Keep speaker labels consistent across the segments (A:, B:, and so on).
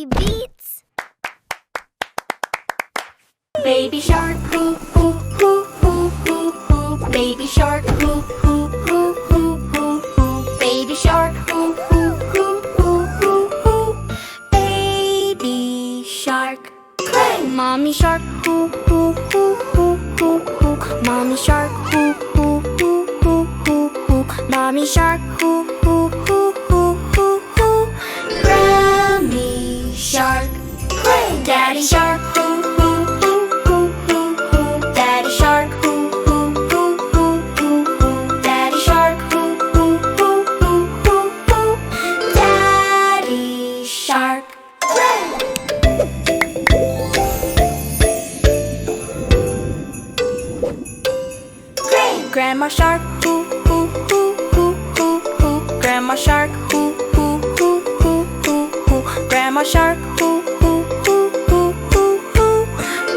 A: funky beats.
B: Baby shark, hoo hoo hoo hoo hoo hoo. Baby shark, hoo hoo hoo hoo hoo hoo. Baby shark, hoo hoo hoo hoo hoo hoo. Baby shark, play.
A: Mommy shark, hoo hoo hoo hoo hoo hoo. Mommy shark, hoo hoo hoo hoo hoo hoo. Mommy shark, hoo hoo hoo hoo hoo hoo.
B: Grammy shark, play. Daddy shark, hoo hoo hoo hoo hoo hoo. Daddy shark, hoo hoo hoo hoo hoo hoo. Daddy shark, hoo hoo hoo hoo hoo hoo. Daddy shark, play.
A: Grandma shark, hoo hoo hoo hoo hoo hoo. Grandma shark, hoo hoo hoo hoo hoo hoo. Grandma shark, hoo hoo hoo hoo hoo hoo.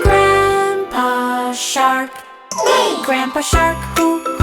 B: Grandpa shark,
A: Grandpa shark, hoo